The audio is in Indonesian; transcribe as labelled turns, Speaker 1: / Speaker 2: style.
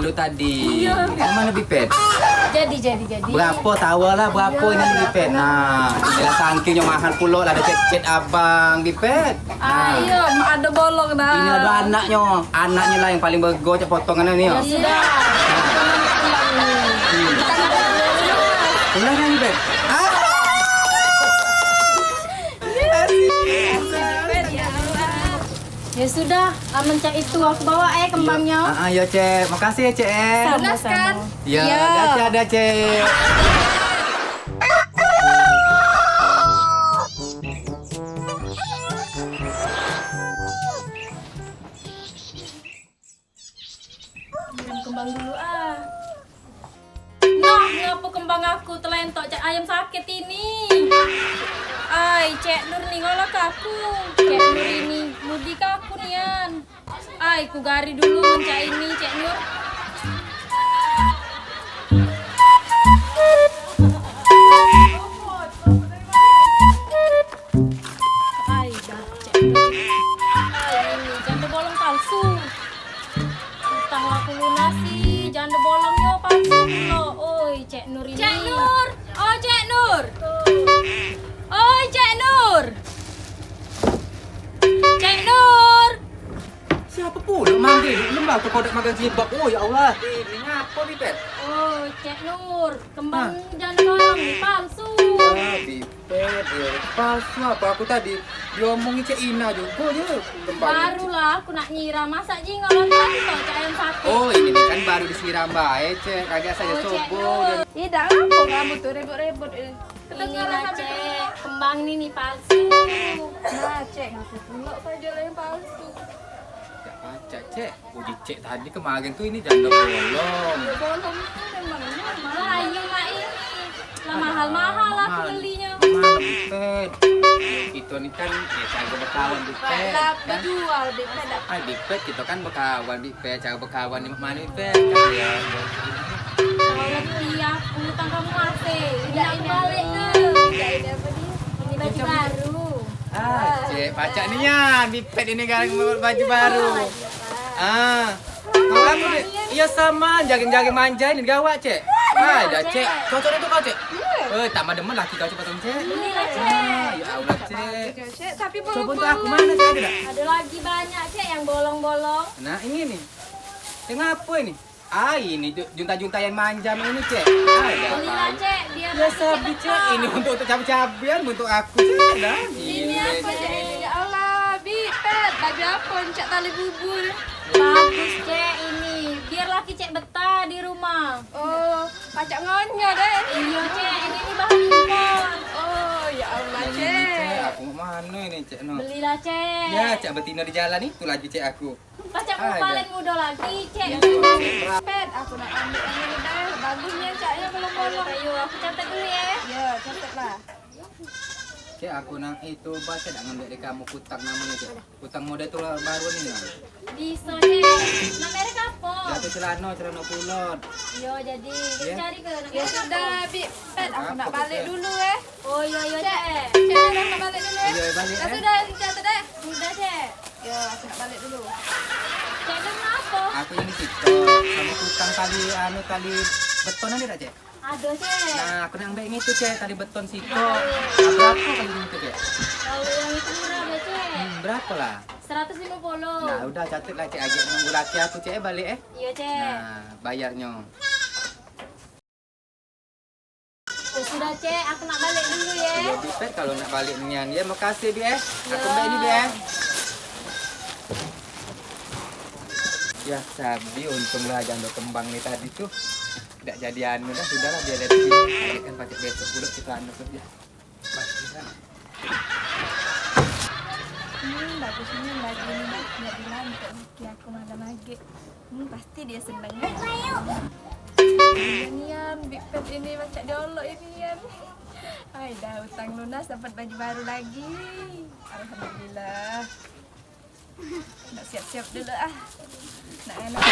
Speaker 1: dulu tadi. Mana Bipet?
Speaker 2: Jadi.
Speaker 1: Berapa tahu lah berapa ini Bipet. Nah, bila sangking yang mahal pula lah ada chat abang Bipet.
Speaker 2: Ayo, ada bolong dah.
Speaker 1: Ini ada anaknya. Anaknya lah yang paling bego cak potongan ni.
Speaker 2: Ya sudah.
Speaker 1: Ulang kan Bipet?
Speaker 2: Ya sudah, aman cak itu aku bawa kembangnya.
Speaker 1: Ya Cek, makasih ya Cek.
Speaker 2: Lunas kan?
Speaker 1: Ya, ada Cek.
Speaker 2: Kembang dulu Nah, ngapa kembang aku telentok cak ayam sakit ini? Ay, Cek Nur nih ngolak aku. Cek Nur ini mudi ke aku nian. Ay, ku gari dulu mencak ini Cek Nur. Ay, dah Cek Nur. Ay, ini janda bolong palsu. Utang aku lunasi, janda bolongnya palsu lo. Oi, Cek Nur ini. Cek Nur. Oh, Cek Nur. Oi, Cek Nur. Cek Nur.
Speaker 1: Siapa pula manggil? Lembah tu kodek makan sibak. Oh ya Allah. Ini ngapa Bipet?
Speaker 2: Oh, Cek Nur. Kembang janda bolong nih palsu.
Speaker 1: Bipet, palsu apa aku tadi diomongin Cek Ina juga je.
Speaker 2: Barulah aku nak nyiram. Masa ji ngolong telentok cak ayam sakit.
Speaker 1: Oh ini kan baru disiram baik Cek. Kagak saja
Speaker 2: Cek
Speaker 1: coba.
Speaker 2: Nur.
Speaker 3: Tidak apa kamu tuh ribut-ribut.
Speaker 2: Ini lah Cek, kembang ini palsu.
Speaker 3: Nah, Cek, ngaku pula saja lah yang palsu.
Speaker 1: Tak baca Cek. Uji Cek tadi kemarin tuh ini janda bolong.
Speaker 3: Bolong itu memangnya
Speaker 2: Malah ayo mak ini. Lah mahal-mahal aku belinya.
Speaker 1: Mana Bipet? Itu nih kan ya cara berkawan Bipet.
Speaker 3: lah
Speaker 1: Kan?
Speaker 3: berjual di pada.
Speaker 1: Bipet kita kan berkawan Bipet. Cara berkawan ni mana Bipet? Kan ya.
Speaker 2: Kalau lagi aku utang kamu masih. Tidak
Speaker 3: ini
Speaker 2: balik ke.
Speaker 3: Tidak ini apa dia?
Speaker 2: Ini baju baru.
Speaker 1: Cek baca ni ya. Bipet ini kan baju baru. Kalau aku ni, iya sama, jaring-jaring manja ini gawat Cek. Ada Cek, cocok itu kau Cek. Tambah demen laki kau cepat Cek.
Speaker 2: Inilah Cek.
Speaker 1: Ya Allah Cek.
Speaker 3: Cek, tapi
Speaker 1: Coba
Speaker 3: belum.
Speaker 1: untuk aku mana Cek ada tak?
Speaker 2: Ada lagi banyak Cek yang bolong-bolong.
Speaker 1: Nah ini nih. Apa ini? Ini junta-junta yang manja ini Cek. Ada
Speaker 2: Belilah
Speaker 1: apa?
Speaker 2: Cek, dia
Speaker 1: Ya sabi Cek, ini untuk cabai-cabian untuk aku Cek. Dah.
Speaker 3: Ini apa Cek ini? Ya Allah, Bipet, baju apa? Cek tali bubur.
Speaker 2: bagus Cek ini. Biar laki Cek betah di rumah.
Speaker 3: Oh, pacak ngonya deh.
Speaker 2: Iya Cek, ini bahan impor.
Speaker 3: Oh, ya Allah,
Speaker 1: Ini Cek,
Speaker 3: Cek.
Speaker 1: aku mau mana ini Cek no?
Speaker 2: Belilah Cek.
Speaker 1: Ya Cek betina di jalan itu lagi Cek aku.
Speaker 2: Pacak
Speaker 1: Ada.
Speaker 2: paling muda lagi Cek.
Speaker 3: Bipet, aku nak ambil yang ini deh. Bagusnya Ceknya bolong-bolong.
Speaker 2: Ayo aku catat dulu ya.
Speaker 3: Ya, catatlah.
Speaker 1: Cek aku nang itu baca tak ngambil dari kamu kutang namanya Cek. Kutang model itu baru ni lah.
Speaker 2: Bisa Cek. Nak merek apa?
Speaker 1: Jatuh celana kulot.
Speaker 2: Yo jadi kita
Speaker 1: Ya.
Speaker 2: cari ke nak
Speaker 3: Ya
Speaker 2: merek
Speaker 3: sudah,
Speaker 2: apa?
Speaker 3: Bipet, aku nak
Speaker 1: Apa,
Speaker 3: balik
Speaker 1: Bipet?
Speaker 3: dulu
Speaker 2: Oh iya Cek.
Speaker 3: Cek, nak balik dulu
Speaker 1: Iya balik
Speaker 3: Ya sudah, catat deh.
Speaker 2: Sudah Cek.
Speaker 3: Ya, aku nak balik dulu.
Speaker 2: Cek kenapa?
Speaker 1: Aku yang di situ sama kutang tali beton ada tak Cek?
Speaker 2: Ada Cek.
Speaker 1: Nah aku yang baik itu Cek tali beton situ. Berapa kali itu Cek?
Speaker 2: Kalau yang itu murah deh Cek.
Speaker 1: Berapa lah?
Speaker 2: 150.
Speaker 1: Nah udah catat lah Cek aja nunggu laki aku Cek balik
Speaker 2: Iya Cek.
Speaker 1: Nah bayarnya.
Speaker 2: Ya sudah Cek, aku nak balik dulu ya.
Speaker 1: Iya Bipet kalau nak balik nian ya makasih Bi Aku
Speaker 2: Ya.
Speaker 1: baik ni Bi Ya sabi untunglah janda kembang ni tadi tuh tidak jadi anu dah sudahlah biar dari sini balik kan pakai besok pula kita anu kerja. Balik di sana.
Speaker 3: Bagusnya baju ini nggak dilantik. Ki aku makan lagi. Pasti dia seneng. Nian, Bipet ini macam diolok ini Nian. Ay, dah utang lunas dapat baju baru lagi. Alhamdulillah. Nak siap-siap dulu ah. Nak enak.